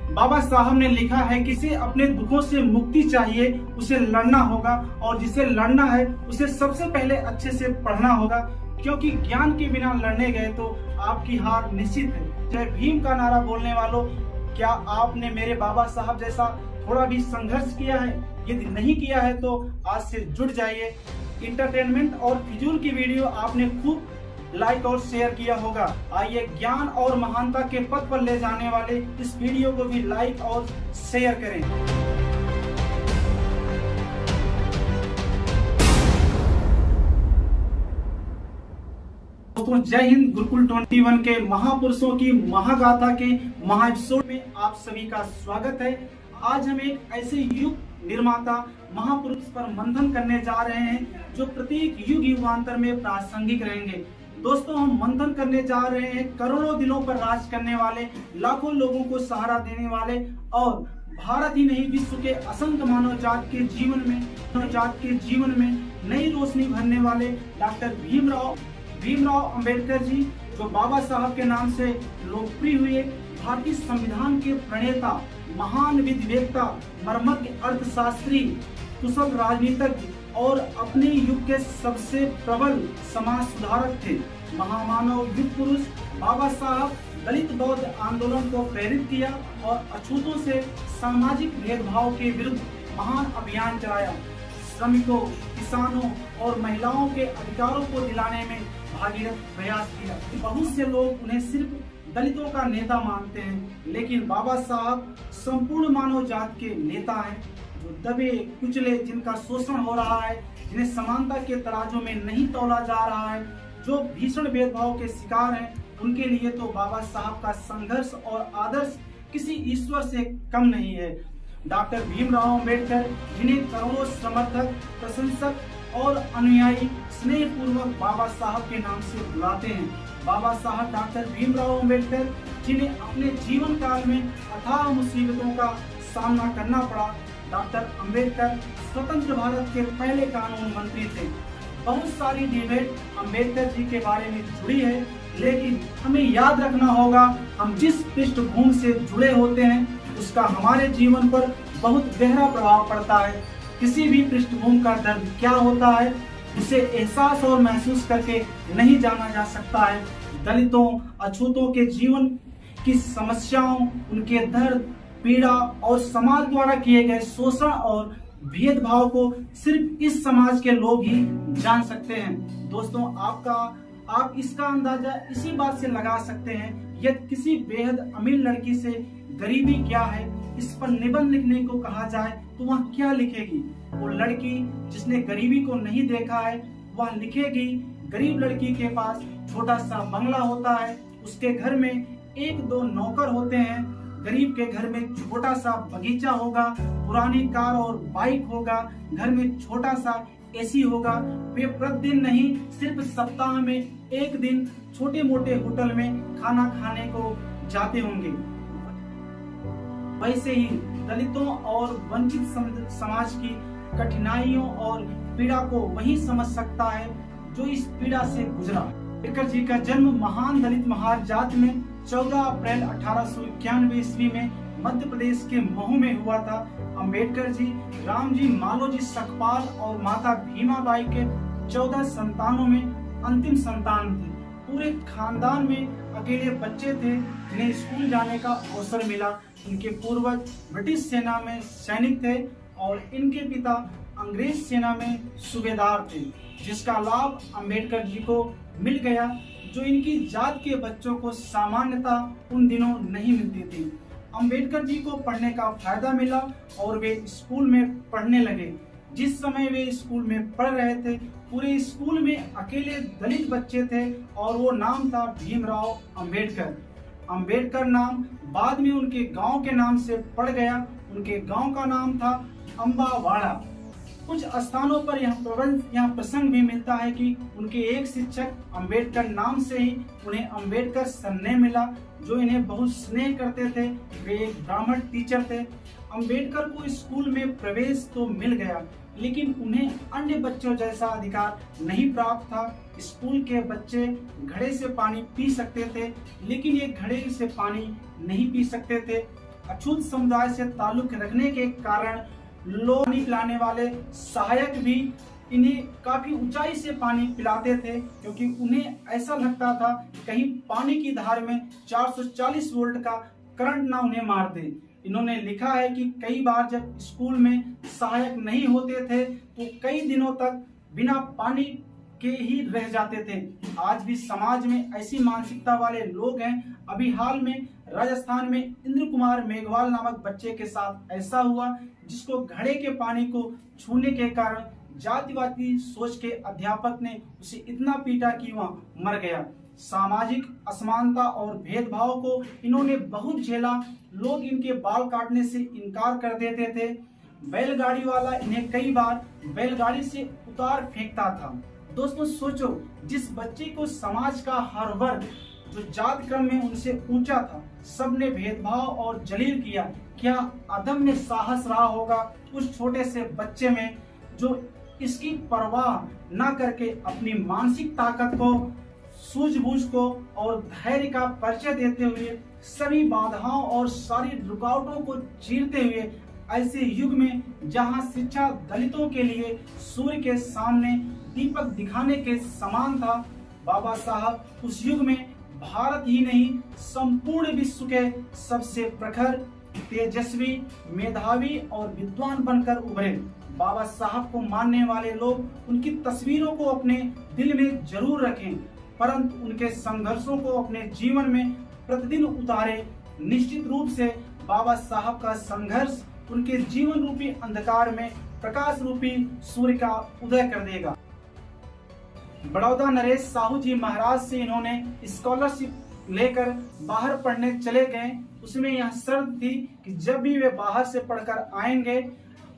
बाबा साहब ने लिखा है कि जिसे अपने दुखों से मुक्ति चाहिए उसे लड़ना होगा, और जिसे लड़ना है उसे सबसे पहले अच्छे से पढ़ना होगा, क्योंकि ज्ञान के बिना लड़ने गए तो आपकी हार निश्चित है। जय भीम का नारा बोलने वालों, क्या आपने मेरे बाबा साहब जैसा थोड़ा भी संघर्ष किया है? यदि नहीं किया है तो आज से जुड़ जाइए। इंटरटेनमेंट और फिजूल की वीडियो आपने खूब लाइक और शेयर किया होगा। आइए ज्ञान और महानता के पथ पर ले जाने वाले इस वीडियो को भी लाइक और शेयर करें। दोस्तों जय हिंद। गुरुकुल 21 के महापुरुषों की महागाथा के महा एपिसोड में आप सभी का स्वागत है। आज हम एक ऐसे युग निर्माता महापुरुष पर मंथन करने जा रहे हैं जो प्रत्येक युग युगांतर में प्रासंगिक रहेंगे। दोस्तों हम मंथन करने जा रहे हैं करोड़ों दिलों पर राज करने वाले, लाखों लोगों को सहारा देने वाले और भारत ही नहीं विश्व के असंख्य मानव जात के जीवन में नई रोशनी भरने वाले डॉक्टर भीमराव अंबेडकर जी, जो बाबा साहब के नाम से लोकप्रिय हुए, भारतीय संविधान के प्रणेता, महान विधिवेत्ता, मर्मज्ञ अर्थशास्त्री, कुशल राजनीतिज्ञ और अपने युग के सबसे प्रबल समाज सुधारक थे। महामानव युग पुरुष बाबा साहब दलित बौद्ध आंदोलन को प्रेरित किया और अछूतों से सामाजिक भेदभाव के विरुद्ध महान अभियान चलाया। श्रमिकों, किसानों और महिलाओं के अधिकारों को दिलाने में भागीरथ प्रयास किया। बहुत से लोग उन्हें सिर्फ दलितों का नेता मानते हैं, लेकिन बाबा साहब संपूर्ण मानव जात के नेता हैं, जो दबे कुचले, जिनका शोषण हो रहा है, जिन्हें समानता के तराजू में नहीं तौला जा रहा है, जो भीषण भेदभाव के शिकार हैं, उनके लिए तो बाबा साहब का संघर्ष और आदर्श किसी ईश्वर से कम नहीं है। डॉक्टर भीमराव अंबेडकर, जिन्हें करोड़ों समर्थक, प्रशंसक और अनुयायी स्नेह पूर्वक बाबा साहब के नाम से बुलाते हैं। बाबा साहब डॉक्टर भीमराव अंबेडकर, जिन्हें अपने जीवन काल में अथाह मुसीबतों का सामना करना पड़ा। डॉक्टर अंबेडकर स्वतंत्र भारत के पहले कानून मंत्री थे। बहुत सारी डिबेट अंबेडकर जी के बारे में जुड़ी है, लेकिन हमें याद रखना होगा, हम जिस पृष्ठभूमि से जुड़े होते हैं उसका हमारे जीवन पर बहुत गहरा प्रभाव पड़ता है। किसी भी पृष्ठभूमि का दर्द क्या होता है, उसे एहसास और महसूस करके नहीं जाना जा सकता है। दलितों, अछूतों के जीवन की समस्याओं, उनके दर्द, पीड़ा और समाज द्वारा किए गए शोषण और भेदभाव को सिर्फ इस समाज के लोग ही जान सकते हैं। दोस्तों आप इसका अंदाजा इसी बात से लगा सकते हैं, यदि किसी बेहद अमीर लड़की से गरीबी क्या है इस पर निबंध लिखने को कहा जाए तो वह क्या लिखेगी? वो लड़की जिसने गरीबी को नहीं देखा है वह लिखेगी, गरीब लड़की के पास छोटा सा बंगला होता है, उसके घर में 1-2 नौकर होते हैं, गरीब के घर में छोटा सा बगीचा होगा, पुरानी कार और बाइक होगा, घर में छोटा सा एसी होगा। वे प्रतिदिन नहीं, सिर्फ सप्ताह में 1 दिन छोटे मोटे होटल में खाना खाने को जाते होंगे। वैसे ही दलितों और वंचित समाज की कठिनाइयों और पीड़ा को वही समझ सकता है जो इस पीड़ा से गुजरा। अंबेडकर जी का जन्म महान दलित महार जात में 14 अप्रैल 1891 ईस्वी में मध्य प्रदेश के महू में हुआ था। अंबेडकर जी राम जी, मालो जी सकपाल और माता भीमाबाई के 14 संतानों में अंतिम संतान थे। पूरे खानदान में अकेले बच्चे थे जिन्हें स्कूल जाने का अवसर मिला। इनके पूर्वज ब्रिटिश सेना में सैनिक थे और इनके पिता अंग्रेज सेना में सूबेदार थे, जिसका लाभ अंबेडकर जी को मिल गया, जो इनकी जात के बच्चों को सामान्यतः उन दिनों नहीं मिलती थी। अंबेडकर जी को पढ़ने का फायदा मिला और वे स्कूल में पढ़ने लगे। जिस समय वे स्कूल में पढ़ रहे थे, पूरे स्कूल में अकेले दलित बच्चे थे और वो नाम था भीमराव अंबेडकर। अंबेडकर नाम बाद में उनके गांव के नाम से पड़ गया। उनके गांव का नाम था अम्बावाड़ा। कुछ स्थानों पर यह प्रसंग भी मिलता है कि उनके एक शिक्षक अंबेडकर नाम से ही उन्हें अंबेडकर सरनेम मिला, जो इन्हें बहुत स्नेह करते थे। वे एक ब्राह्मण टीचर थे। अंबेडकर को स्कूल में प्रवेश तो मिल गया, लेकिन उन्हें अन्य बच्चों जैसा अधिकार नहीं प्राप्त था। स्कूल के बच्चे घड़े से पानी पी सकते थे, लेकिन ये घड़े से पानी नहीं पी सकते थे। अछूत समुदाय से ताल्लुक रखने के कारण लोग पानी पिलाने वाले सहायक भी इन्हें काफी ऊंचाई से पानी पिलाते थे, क्योंकि उन्हें ऐसा लगता था कहीं पानी की धार में 440 वोल्ट का करंट ना उन्हें मार दे। इन्होंने लिखा है कि कई बार जब स्कूल में सहायक नहीं होते थे तो कई दिनों तक बिना पानी के ही रह जाते थे। आज भी समाज में ऐसी मानसिकता वाले लोग हैं। अभी हाल में राजस्थान में इंद्र कुमार मेघवाल नामक बच्चे के साथ ऐसा हुआ, जिसको घड़े के पानी को छूने के कारण जातिवादी सोच के अध्यापक ने उसे इतना पीटा कि वह मर गया। सामाजिक असमानता और भेदभाव को इन्होंने बहुत झेला। लोग इनके बाल काटने से इनकार कर देते थे। बैलगाड़ी वाला इन्हें कई बार बैलगाड़ी से उतार फेंकता था। दोस्तों सोचो, जिस बच्चे को समाज का हर वर्ग जो जात क्रम में उनसे ऊंचा था, सबने भेदभाव और जलील किया, क्या अदम्य साहस रहा होगा उस छोटे से बच्चे में, जो इसकी परवाह न करके अपनी मानसिक ताकत को, सूझबूझ को और धैर्य का परिचय देते हुए सभी बाधाओं और सारी रुकावटों को चीरते हुए ऐसे युग में जहां शिक्षा दलितों के लिए सूर्य के सामने दीपक दिखाने के समान था, बाबा साहब उस युग में भारत ही नहीं संपूर्ण विश्व के सबसे प्रखर, तेजस्वी, मेधावी और विद्वान बनकर उभरे। बाबा साहब को मानने वाले लोग उनकी तस्वीरों को अपने दिल में जरूर रखें, परंतु उनके संघर्षों को अपने जीवन में प्रतिदिन उतारे। निश्चित रूप से बाबा साहब का संघर्ष उनके जीवन रूपी अंधकार में प्रकाश रूपी सूर्य का उदय कर देगा। बड़ौदा नरेश साहू जी महाराज से इन्होंने स्कॉलरशिप लेकर बाहर पढ़ने चले गए। उसमें यह शर्त थी कि जब भी वे बाहर से पढ़कर आएंगे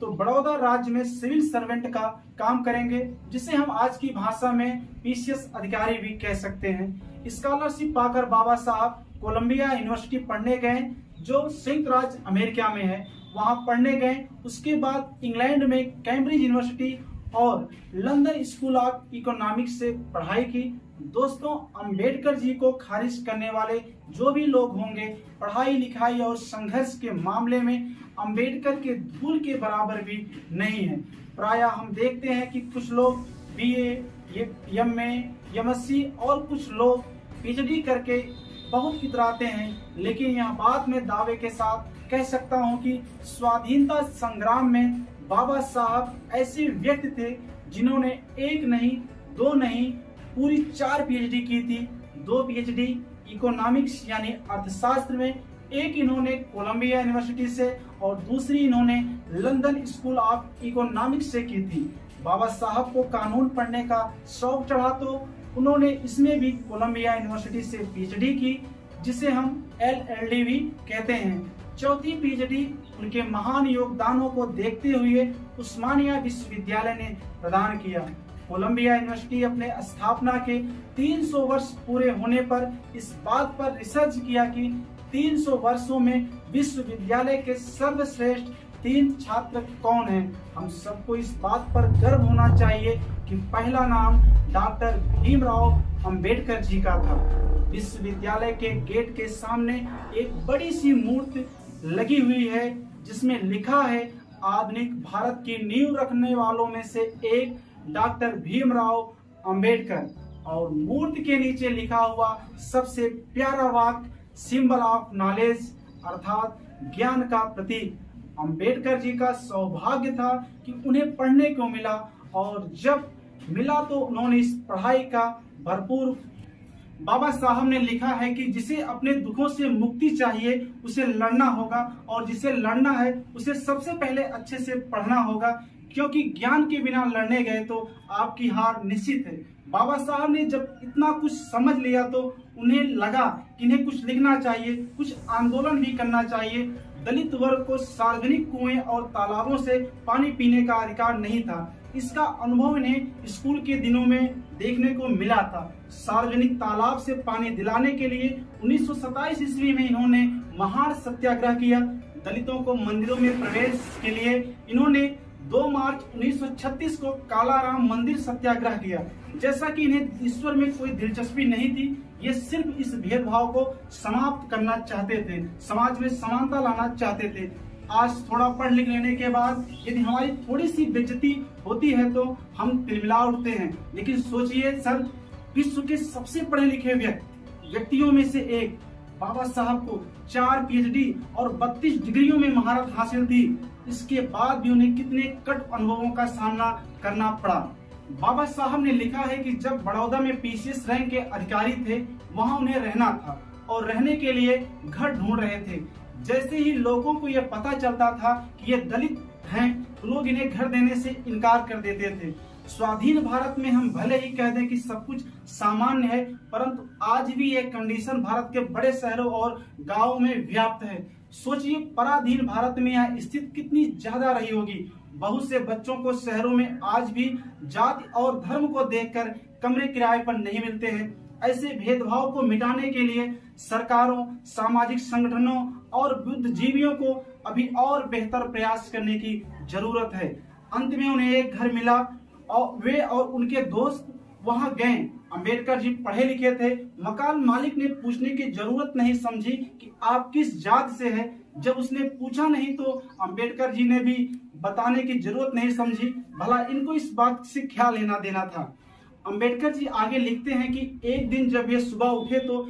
तो बड़ौदा राज्य में सिविल सर्वेंट का काम करेंगे, जिसे हम आज की भाषा में पीसीएस अधिकारी भी कह सकते हैं। स्कॉलरशिप पाकर बाबा साहब कोलंबिया यूनिवर्सिटी पढ़ने गए, जो संयुक्त राज्य अमेरिका में है, वहां पढ़ने गए। उसके बाद इंग्लैंड में कैम्ब्रिज यूनिवर्सिटी और लंदन स्कूल ऑफ इकोनॉमिक्स से पढ़ाई की। दोस्तों, अंबेडकर जी को खारिज करने वाले जो भी लोग होंगे, पढ़ाई लिखाई और संघर्ष के मामले में अंबेडकर के धूल के बराबर भी नहीं है। प्रायः हम देखते हैं कि कुछ लोग बीए, एमए, एमएससी और कुछ लोग पीएचडी करके बहुत इतराते हैं, लेकिन यह बात मैं दावे के साथ कह सकता हूं कि स्वाधीनता संग्राम में बाबा साहब ऐसे व्यक्ति थे जिन्होंने एक नहीं, दो नहीं, पूरी 4 पीएचडी की थी। 2 पीएचडी इकोनॉमिक्स यानी अर्थशास्त्र में, एक इन्होंने कोलंबिया यूनिवर्सिटी से और दूसरी इन्होंने लंदन स्कूल ऑफ इकोनॉमिक्स से की थी। बाबा साहब को कानून पढ़ने का शौक चढ़ा तो उन्होंने इसमें भी कोलंबिया यूनिवर्सिटी से पीएचडी की, जिसे हम एलएलडी भी कहते हैं। चौथी पीएचडी उनके महान योगदानों को देखते हुए उस्मानिया विश्वविद्यालय ने प्रदान किया। कोलंबिया यूनिवर्सिटी अपने स्थापना के 300 वर्ष पूरे होने पर इस बात पर रिसर्च किया कि 300 वर्षों में विश्वविद्यालय के सर्वश्रेष्ठ 3 छात्र कौन हैं। हम सबको इस बात पर गर्व होना चाहिए कि पहला नाम डॉक्टर भीमराव अंबेडकर जी का था। विश्वविद्यालय के गेट के सामने एक बड़ी सी मूर्ति लगी हुई है, जिसमें लिखा है आधुनिक भारत की नींव रखने वालों में से एक डॉक्टर भीमराव अंबेडकर, और मूर्ति के नीचे लिखा हुआ सबसे प्यारा वाक्य सिंबल ऑफ नॉलेज अर्थात ज्ञान का प्रतीक। अंबेडकर जी का सौभाग्य था कि उन्हें पढ़ने को मिला, और जब मिला तो उन्होंने इस पढ़ाई का भरपूर। बाबा साहब ने लिखा है कि जिसे अपने दुखों से मुक्ति चाहिए उसे लड़ना होगा, और जिसे लड़ना है उसे सबसे पहले अच्छे से पढ़ना होगा, क्योंकि ज्ञान के बिना लड़ने गए तो आपकी हार निश्चित है। बाबा साहब ने जब इतना कुछ समझ लिया तो उन्हें लगा कि इन्हें कुछ लिखना चाहिए, कुछ आंदोलन भी करना चाहिए। दलित वर्ग को सार्वजनिक कुएं और तालाबों से पानी पीने का अधिकार नहीं था। इसका अनुभव इन्हें स्कूल के दिनों में देखने को मिला था। सार्वजनिक तालाब से पानी दिलाने के लिए 1927 ईस्वी में इन्होंने महान सत्याग्रह किया। दलितों को मंदिरों में प्रवेश के लिए इन्होंने 2 मार्च 1936 को कालाराम मंदिर सत्याग्रह किया। जैसा कि इन्हें ईश्वर में कोई दिलचस्पी नहीं थी, ये सिर्फ इस भेदभाव को समाप्त करना चाहते थे, समाज में समानता लाना चाहते थे। आज थोड़ा पढ़ लिख लेने के बाद यदि हमारी थोड़ी सी बेइज्जती होती है तो हम तिलमिला उठते हैं। लेकिन सोचिए सर, विश्व के सबसे पढ़े लिखे व्यक्तियों में से एक बाबा साहब को 4 PhD और 32 डिग्रियों में महारत हासिल थी। इसके बाद भी उन्हें कितने कट अनुभवों का सामना करना पड़ा। बाबा साहब ने लिखा है कि जब बड़ौदा में PCS रैंक के अधिकारी थे, वहां उन्हें रहना था और रहने के लिए घर ढूंढ रहे थे। जैसे ही लोगों को यह पता चलता था कि ये दलित हैं, तो लोग इन्हें घर देने से इनकार कर देते थे। स्वाधीन भारत में हम भले ही कह दें कि सब कुछ सामान्य है, परंतु आज भी ये कंडीशन भारत के बड़े शहरों और गांवों में व्याप्त है। सोचिए पराधीन भारत में यह स्थिति कितनी ज्यादा रही होगी। बहुत से बच्चों को शहरों में आज भी जाति और धर्म को देखकर कमरे किराए पर नहीं मिलते हैं। ऐसे भेदभाव को मिटाने के लिए सरकारों, सामाजिक संगठनों और बुद्धिजीवियों को अभी और बेहतर प्रयास करने की जरूरत है। अंत में उन्हें एक घर मिला और वे और उनके दोस्त वहां गए। अंबेडकर जी पढ़े लिखे थे। मकान मालिक ने पूछने की जरूरत नहीं समझी कि आप किस जात से हैं। जब उसने पूछा नहीं तो अंबेडकर जी ने भी बताने की जरूरत नहीं समझी, भला इनको इस बात से क्या लेना देना था। अंबेडकर जी आगे लिखते हैं कि एक दिन जब ये सुबह उठे तो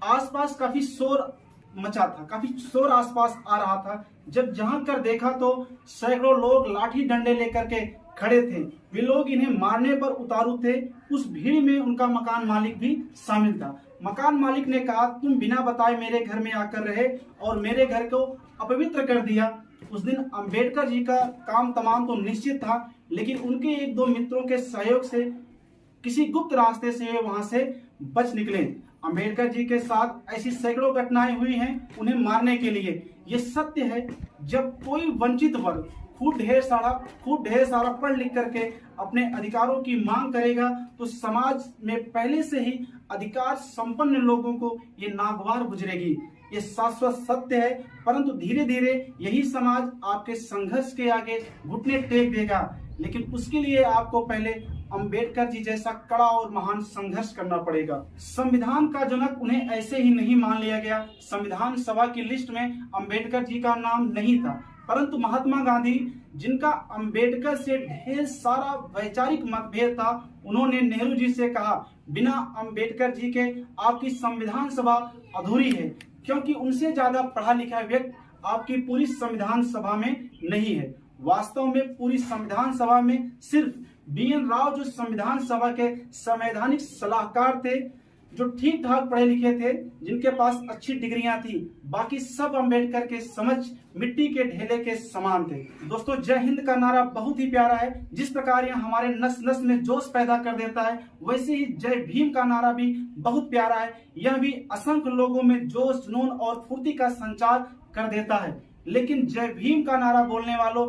आसपास काफी शोर मचा था, काफी शोर आसपास आ रहा था। जब जहां कर देखा तो सैकड़ों लोग लाठी डंडे लेकर के खड़े थे। वे लोग इन्हें मारने पर उतारू थे। उस भीड़ में उनका मकान मालिक भी शामिल था। मकान मालिक ने कहा, तुम बिना बताए मेरे घर में आकर रहे और मेरे घर को अपवित्र कर दिया। उस दिन अंबेडकर जी का काम तमाम तो निश्चित था, लेकिन उनके 1-2 मित्रों के सहयोग से किसी गुप्त रास्ते से वे वहां से बच निकले। अंबेडकर जी के साथ ऐसी सैकड़ों घटनाएं हुई हैं उन्हें मारने के लिए। ये सत्य है, जब कोई वंचित वर्ग खूब ढेर सारा पढ़ लिख करके अपने अधिकारों की मांग करेगा तो समाज में पहले से ही अधिकार संपन्न लोगों को ये नागवार गुजरेगी। ये शाश्वत सत्य है, परंतु धीरे धीरे यही समाज आपके संघर्ष के आगे घुटने टेक देगा। लेकिन उसके लिए आपको पहले अंबेडकर जी जैसा कड़ा और महान संघर्ष करना पड़ेगा। संविधान का जनक उन्हें ऐसे ही नहीं मान लिया गया। संविधान सभा की लिस्ट में अंबेडकर जी का नाम नहीं था, परंतु महात्मा गांधी, जिनका अंबेडकर से ढेर सारा वैचारिक मतभेद था, उन्होंने नेहरू जी से कहा, बिना अंबेडकर जी के आपकी संविधान सभा अधूरी है, क्योंकि उनसे ज्यादा पढ़ा लिखा व्यक्ति आपकी पूरी संविधान सभा में नहीं है। वास्तव में पूरी संविधान सभा में सिर्फ BN राव, जो संविधान सभा के संवैधानिक सलाहकार थे, जो ठीक ठाक पढ़े लिखे थे, जिनके पास अच्छी डिग्रियां थी, बाकी सब अंबेडकर के समझ मिट्टी के ढेले के समान थे। दोस्तों, जय हिंद का नारा बहुत ही प्यारा है। जिस प्रकार यह हमारे नस नस में जोश पैदा कर देता है, वैसे ही जय भीम का नारा भी बहुत प्यारा है। यह भी असंख्य लोगों में जोश, जुनून और फुर्ती का संचार कर देता है। लेकिन जय भीम का नारा बोलने वालों,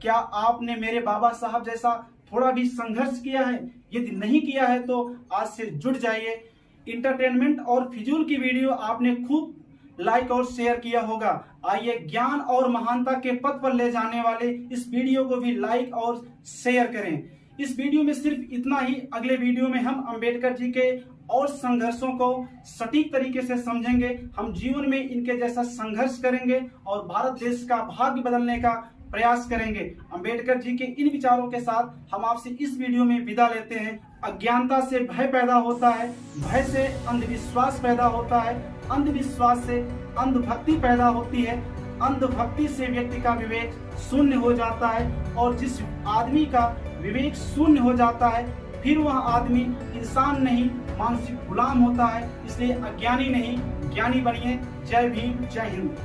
क्या आपने मेरे बाबा साहब जैसा थोड़ा भी संघर्ष किया है? यदि नहीं किया है तो आज से जुड़ जाइए। इंटरटेनमेंट और फिजूल की वीडियो आपने खूब लाइक और शेयर किया होगा। आइए ज्ञान और महानता के पथ पर ले जाने वाले इस वीडियो को भी लाइक और शेयर करें। इस वीडियो में सिर्फ इतना ही। अगले वीडियो में हम अंबेडकर जी के और संघर्षों को सटीक तरीके से समझेंगे। हम जीवन में इनके जैसा संघर्ष करेंगे और भारत देश का भाग्य बदलने का प्रयास करेंगे। अंबेडकर जी के इन विचारों के साथ हम आपसे इस वीडियो में विदा लेते हैं। अज्ञानता से भय पैदा होता है, भय से अंधविश्वास पैदा होता है, अंधविश्वास से अंधभक्ति पैदा होती है, अंधभक्ति से व्यक्ति का विवेक शून्य हो जाता है, और जिस आदमी का विवेक शून्य हो जाता है फिर वह आदमी इंसान नहीं, मानसिक गुलाम होता है। इसलिए अज्ञानी नहीं, ज्ञानी बनिए। जय भीम, जय हिंद।